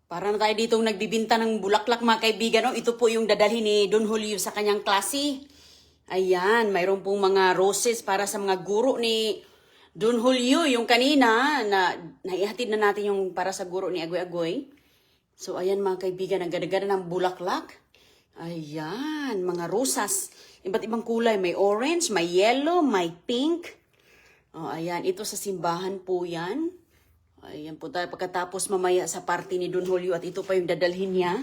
Para na tayo ditong nagbibinta ng bulaklak mga kaibigan. No? Ito po yung dadalhin ni Don Julio sa kanyang klase. Ayan, mayroon pong mga roses para sa mga guro ni Don Julio. Yung kanina, naihatid na natin yung para sa guro ni Agoy Agoy. So ayan mga kaibigan, ang ganda-ganda ng bulaklak. Ayan, mga rosas. Iba't ibang kulay. May orange, may yellow, may pink. Oh, ayan, ito sa simbahan po yan. Ayan po tayo pagkatapos mamaya sa party ni Don Julio at ito pa yung dadalhin niya.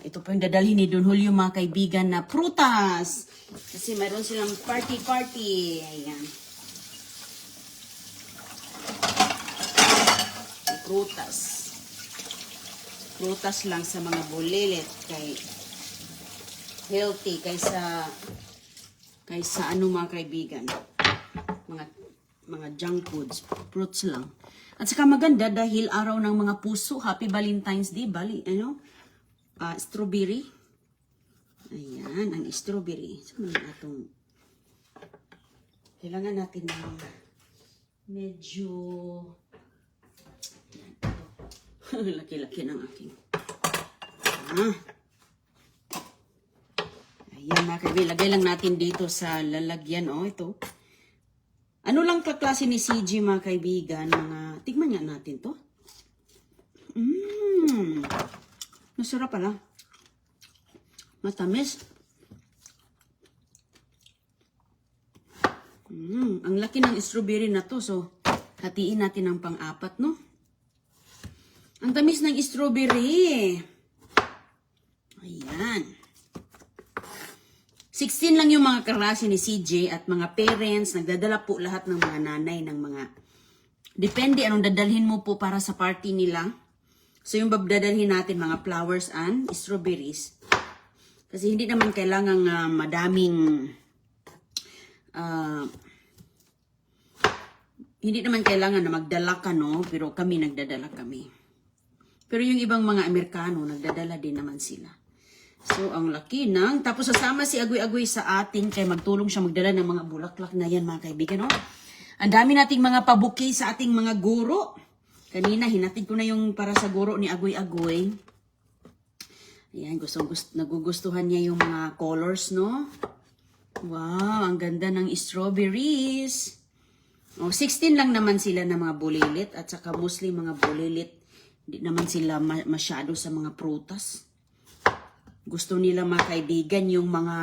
Ito pa yung dadalhin ni Don Julio mga kaibigan na prutas. Kasi mayroon silang party. Ayan. Prutas. Prutas lang sa mga bulilit kay healthy kaysa ano mga kaibigan. Mga junk foods, fruits lang. At saka maganda dahil araw ng mga puso, Happy Valentine's Day, strawberry. Ayan, ang strawberry. So, atong kailangan natin ng medyo laki-laki ng aking. Ayan, lagay lang natin dito sa lalagyan. Ito. Ano lang kaklase ni CG mga kaibigan? Tignan nga natin to. Masarap pala. Matamis. Ang laki ng strawberry na to. So, hatiin natin ng pang-apat, no? Ang tamis ng strawberry. Ayan. 16 lang yung mga kaklase ni CJ at mga parents. Nagdadala po lahat ng mga nanay ng mga... Depende anong dadalhin mo po para sa party nila. So yung dadalhin natin mga flowers and strawberries. Kasi hindi naman kailangan madaming... hindi naman kailangan na magdala ka, no? Pero kami nagdadala kami. Pero yung ibang mga Amerikano, nagdadala din naman sila. So, ang laki ng... Tapos sasama si Agoy-Agoy sa atin kaya magtulong siya magdala ng mga bulaklak na yan, mga kaibigan. No? Ang dami nating mga pabuki sa ating mga guro. Kanina, hinatid ko na yung para sa guro ni Agoy-Agoy. Ayan, nagugustuhan niya yung mga colors, no? Wow, ang ganda ng strawberries. 16 lang naman sila na mga bulilit at saka mostly mga bulilit. Hindi naman sila masyado sa mga prutas. Gusto nila mga kaibigan yung mga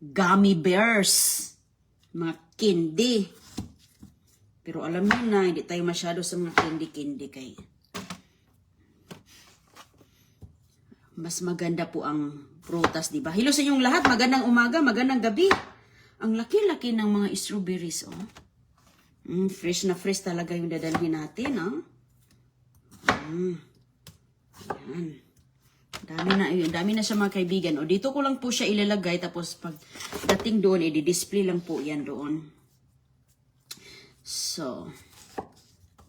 gummy bears, mga candy. Pero alam niyo na, hindi tayo masyado sa mga candy kay mas maganda po ang prutas, di ba? Hello sa inyong lahat, magandang umaga, magandang gabi. Ang laki-laki ng mga strawberries, fresh na fresh talaga yung dadalhin natin, Ayan. Dami na siya mga kaibigan. Dito ko lang po siya ilalagay. Tapos pag dating doon, i-display lang po yan doon. So,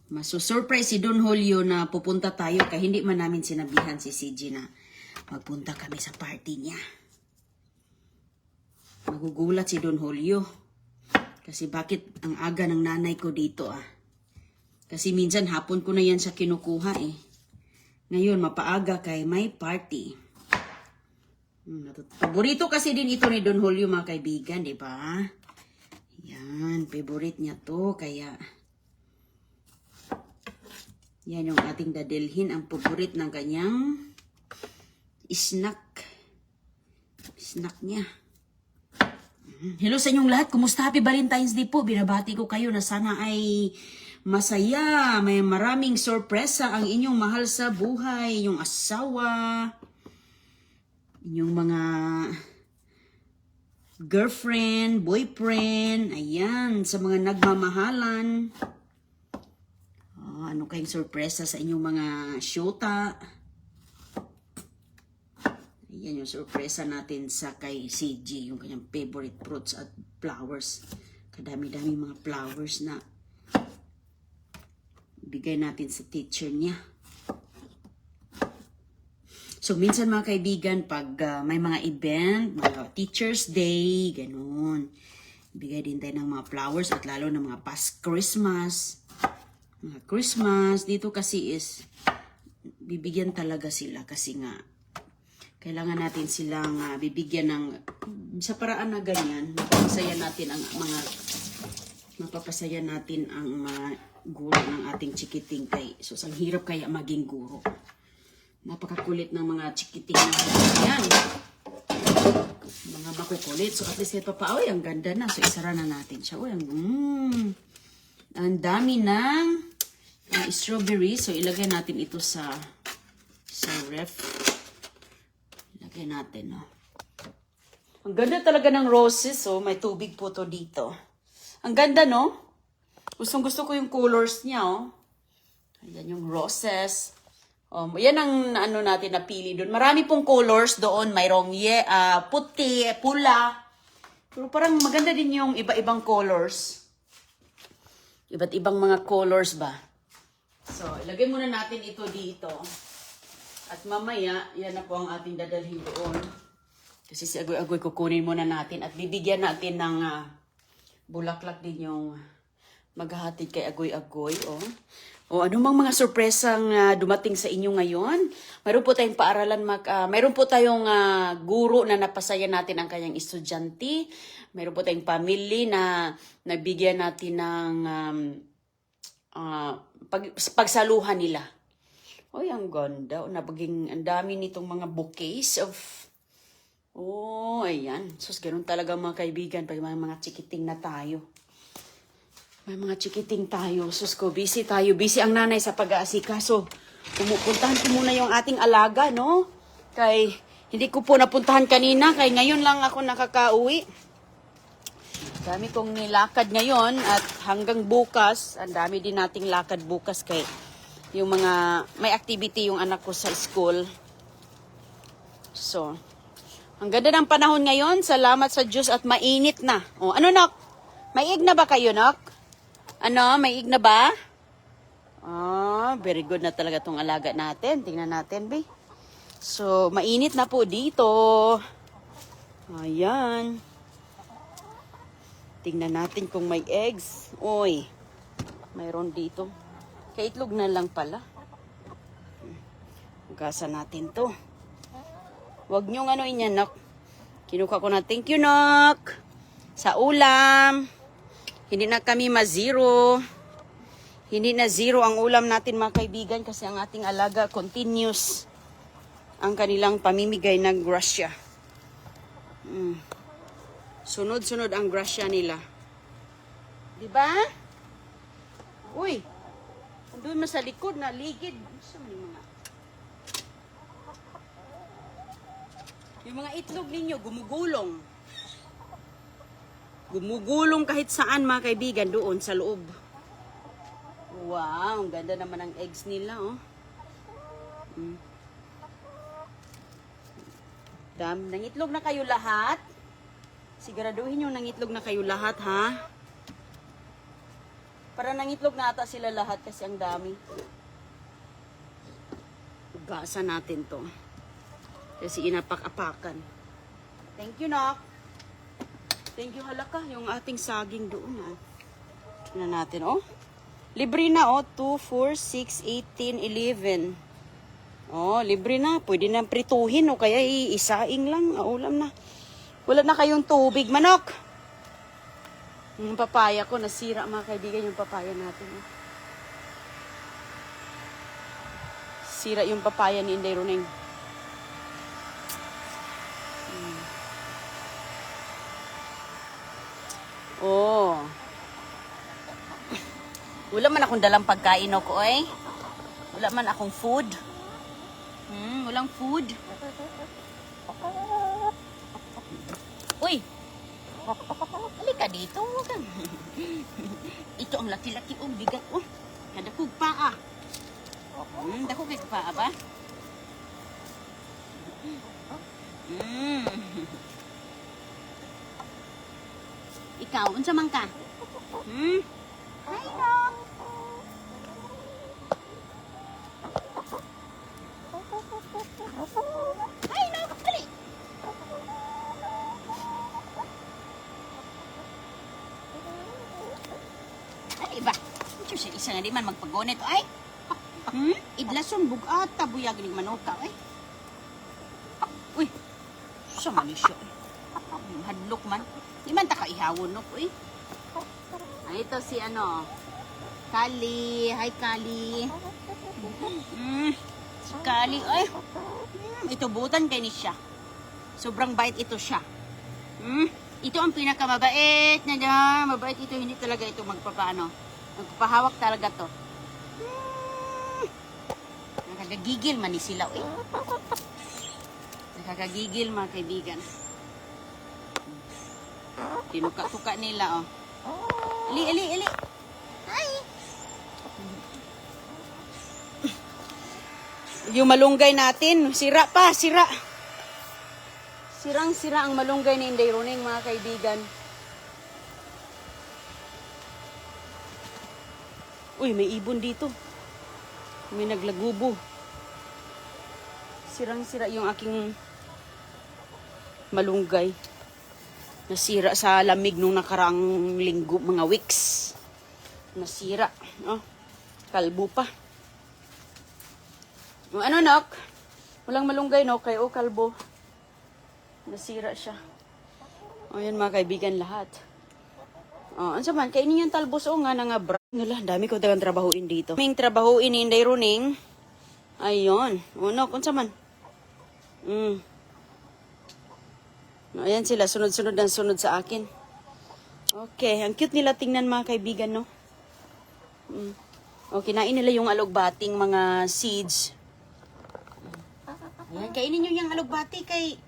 maso-surprise si Don Julio na pupunta tayo. Kaya hindi man namin sinabihan si CG na magpunta kami sa party niya. Magugulat si Don Julio. Kasi bakit ang aga ng nanay ko dito Kasi minsan hapon ko na yan siya kinukuha Ngayon, mapaaga kay may party. Paborito kasi din ito ni Don Julio, mga kaibigan, di ba? Yan, favorite niya to. Kaya, yan yung ating dadalhin. Ang favorite ng kanyang snack. Snack niya. Hello sa inyong lahat. Kumusta? Happy Valentine's Day po. Binabati ko kayo na sana ay... masaya, may maraming sorpresa ang inyong mahal sa buhay, inyong asawa, inyong mga girlfriend, boyfriend, ayan, sa mga nagmamahalan. Ano kayong sorpresa sa inyong mga syota? Ayan yung sorpresa natin sa kay CG, yung kanyang favorite fruits at flowers. Kadami-dami mga flowers na bigay natin sa teacher niya. So, minsan mga kaibigan, pag may mga event, mga Teacher's Day, ganun. Bigay din tayo ng mga flowers at lalo ng mga past Christmas. Mga Christmas, dito kasi is bibigyan talaga sila kasi nga kailangan natin silang bibigyan ng sa paraan na ganyan, mapapasaya natin ang mga guro ng ating chikiting kay so ang hirap kaya maging guro. Napakakulit ng mga chikiting na yan. Mga makukulit. So at least kahit papaaway, ang ganda na. So isara na natin siya. Uy, ang dami ng strawberry. So ilagay natin ito sa ref. Ilagay natin, no. Ang ganda talaga ng roses, oh. May tubig po to dito. Ang ganda, no? Gustong gusto ko yung colors niya, oh. Ayan yung roses. Yan ang ano natin napili doon. Marami pong colors doon. Mayroong puti, pula. Pero parang maganda din yung iba-ibang colors. Iba't ibang mga colors ba? So, ilagay muna natin ito dito. At mamaya, yan na po ang ating dadalhin doon. Kasi si Agoy-Agoy kukunin muna natin. At bibigyan natin ng bulaklak din yung maghahatid kay Agoy-Agoy. O ano mang mga sorpresang dumating sa inyo ngayon. Mayroon po tayong paaralan, mayroon po tayong guro na napasaya natin ang kanyang estudyante. Mayroon po tayong family na nabigyan natin ng pagsaluhan nila. Oy, ang ganda. Ang dami nitong mga bouquets of... ayan. Sus, ganun talaga mga kaibigan. Pag mga chikiting na tayo. May mga chikiting tayo. Sus ko, busy tayo. Busy ang nanay sa pag-aasikaso. Pumupuntahan ko muna yung ating alaga, no? Kay, hindi ko po napuntahan kanina. Kay ngayon lang ako nakakauwi. Dami kong nilakad ngayon. At hanggang bukas, ang dami din nating lakad bukas kay yung mga, may activity yung anak ko sa school. So, ang ganda ng panahon ngayon. Salamat sa Diyos at mainit na. Ano, Nok? May ig na ba kayo, Nok? Ano, may ig na ba? Very good na talaga tong alaga natin. Tingnan natin, be. So, mainit na po dito. Ayan. Tingnan natin kung may eggs. Oy, mayroon dito. Kaitlog na lang pala. Hugasan natin to. Huwag niyong anuin yan, Nok. Kinuha ko na. Thank you, Nok. Sa ulam. Hindi na kami ma-zero. Hindi na zero ang ulam natin mga kaibigan kasi ang ating alaga continuous ang kanilang pamimigay ng grasya. Sunod-sunod ang grasya nila. Diba? Uy! Andun mo sa likod na ligid. Yung mga itlog ninyo gumugulong. Gumugulong kahit saan mga kaibigan doon sa loob. Wow, ang ganda naman ang eggs nila, oh. Nangitlog na kayo lahat? Siguraduhin yung nangitlog na kayo lahat, ha? Para nangitlog na ata sila lahat kasi ang dami. Ugasan natin to. Kasi inapak-apakan. Thank you, Nok. Thank you, halaka. Yung ating saging doon, ha. Tignan natin, oh. Libre na, oh. 2, 4, 6, 18, 11. Oh, libre na. Pwede na prituhin, o kaya isaing lang. Ulam na. Wala na kayong tubig, Manok. Yung papaya ko, nasira, mga kaibigan, yung papaya natin. Oh. Sira yung papaya ni Inday Runeng. Wala man akong dalang pagkain ako, eh. Wala man akong food. Walang food. Uy! Halika dito. Ito ang laki-laki, bigat, Nadakog paa. Dakog kay paa ba? Ikaw, unsa man ka? Hi, Dog. Hi, Dog. Dali. Dali ba? Isa na di man magpagunit. Ay! Idlason bugat tabuyag ning manok ka eh. Uy. Sa man siya. Hadlok man. Di man ta kaihawon no uy. Ito si ano. Kali, hi Kali. Si Kali ay. Ito butan kay ni siya. Sobrang bait ito siya. Ito ang pinakamabait na dyan. Mabait ito, hindi talaga ito magpapaano. Magpapahawak talaga to. Nakakagigil man ni sila. Eh. Nakakagigil mga kaibigan. Tinuka-tuka nila, oh. Ali. Hi! Yung malunggay natin, sira pa, sira. Sirang-sira ang malunggay ni Inday Roning, mga kaibigan. Uy, may ibon dito. May naglagubo. Sirang-sira yung aking malunggay. Nasira sa lamig nung nakaraang linggo, mga weeks. Nasira. Oh, kalbo pa. Ano, Nok? Walang malunggay, Nok. Kayo, kalbo. Nasira siya. O, yan mga kaibigan lahat. O, ansa man, kainin yung talbos o nga na nga bra. Nala, dami ko tagang trabahuin dito. Kaming trabahuin ni Inday Roning. Ayun. O, no, ansa man. Ayan sila, sunod-sunod ng sunod sa akin. Okay, ang cute nila tingnan mga kaibigan, no? O, kinain nila yung alugbating mga seeds. Ayan, kainin nyo yung alugbati kay...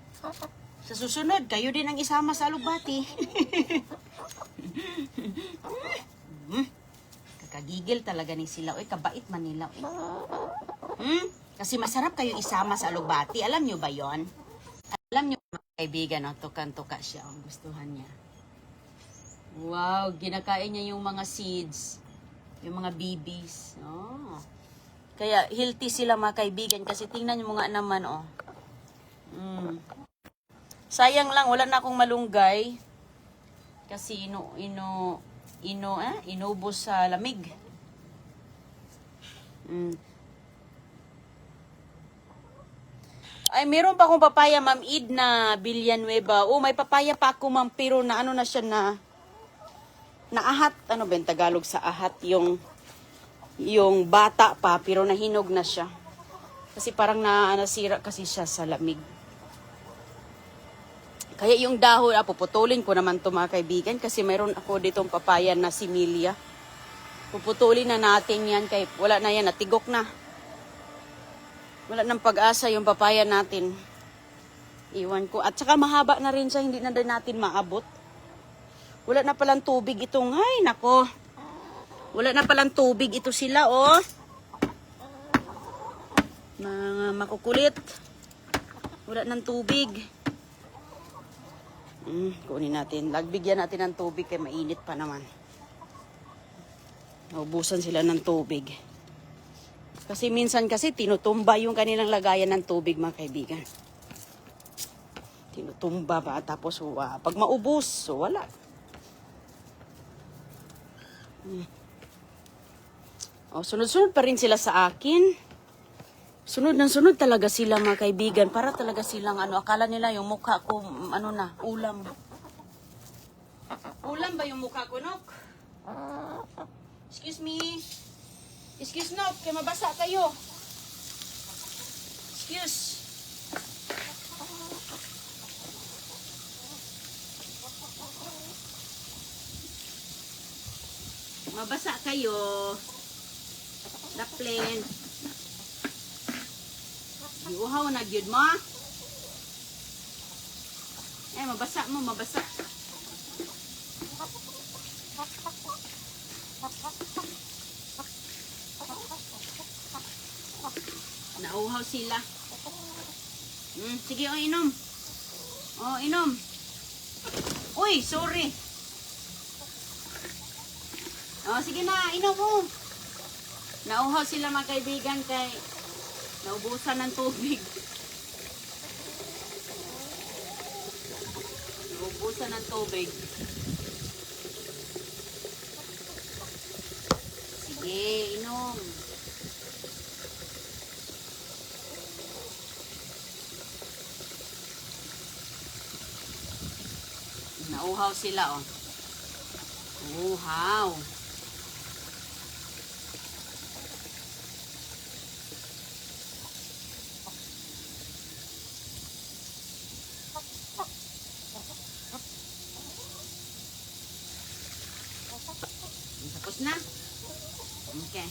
Sa susunod, kayo din ang isama sa alugbati. Kakagigil talaga ni sila. Uy, kabait man nila. Kasi masarap kayo isama sa alugbati. Alam nyo ba yon? Alam nyo mga kaibigan, no? Tukan-tuka siya. Ang gustuhan niya. Wow, ginakain niya yung mga seeds. Yung mga babies. Oh. Kaya healthy sila mga kaibigan. Kasi tingnan nyo nga naman, oh. Sayang lang, wala na akong malunggay. Kasi inubos sa lamig. Ay, meron pa akong papaya, Ma'am Id, na Villanueva. Oh, may papaya pa ako, Ma'am, pero na ano na siya na ahat. Ano ba yung Tagalog sa ahat? Yung bata pa, pero nahinog na siya. Kasi parang nasira kasi siya sa lamig. Kaya yung dahon, puputulin ko naman ito mga kaibigan kasi mayroon ako ditong papaya na similia. Puputulin na natin yan kay wala na yan, natigok na. Wala nang pag-asa yung papaya natin. Iwan ko. At saka mahaba na rin siya, hindi na din natin maabot. Wala na palang tubig itong, ay nako. Wala na palang tubig ito sila, oh. Mga makukulit. Wala nang tubig. Kunin natin. Lagbigyan natin ng tubig kaya mainit pa naman. Naubusan sila ng tubig. Kasi minsan kasi tinutumba yung kanilang lagayan ng tubig mga kaibigan. Tinutumba ba? Tapos pag maubos, wala. Sunod-sunod pa rin sila sa akin. Sunod ng sunod talaga sila mga kaibigan. Para talaga silang akala nila yung mukha ko, ulam. Ulam ba yung mukha ko, Nok? Excuse me. Excuse, Nok, kaya mabasa kayo. Excuse. Mabasa kayo. Daplin. Iuhaw na gyud mo. Mabasa mo, mabasa. Nauhaw sila. Sige, inom. Inom. Uy, sorry. Sige na, inom mo. Nauhaw sila mga kaibigan kay naubusan ng tubig. Naubusan ng tubig. Sige, inom. Nauhaw sila, oh. Uhaw. Tapos na? Okay.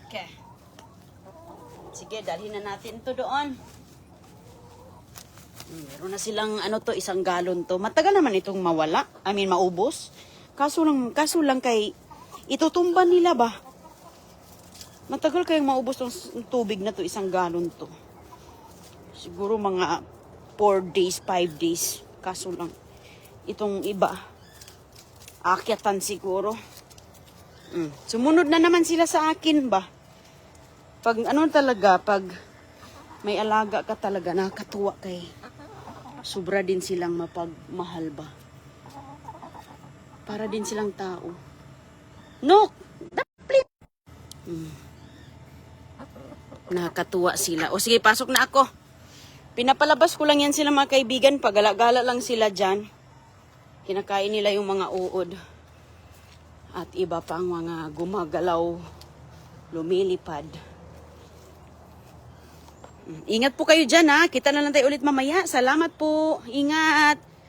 Okay. Sige, dalhin na natin to doon. Meron na silang ano to, 1 galon to. Matagal naman itong mawala. Maubos. Kaso lang kay itutumba nila ba? Matagal kayong maubos tong tubig na to, 1 galon to. Siguro mga 4 days, 5 days. Kaso lang itong iba aakyatan siguro. Sumunod na naman sila sa akin ba? Pag pag may alaga ka talaga, nakakatuwa kay sobra din silang mapagmahal ba? Para din silang tao. No! Nakakatuwa sila. O sige, pasok na ako. Pinapalabas ko lang yan sila mga kaibigan. Pagala-gala lang sila dyan. Kinakain nila yung mga uod. At iba pang mga gumagalaw, lumilipad. Ingat po kayo dyan ha. Kita na lang tayo ulit mamaya. Salamat po. Ingat.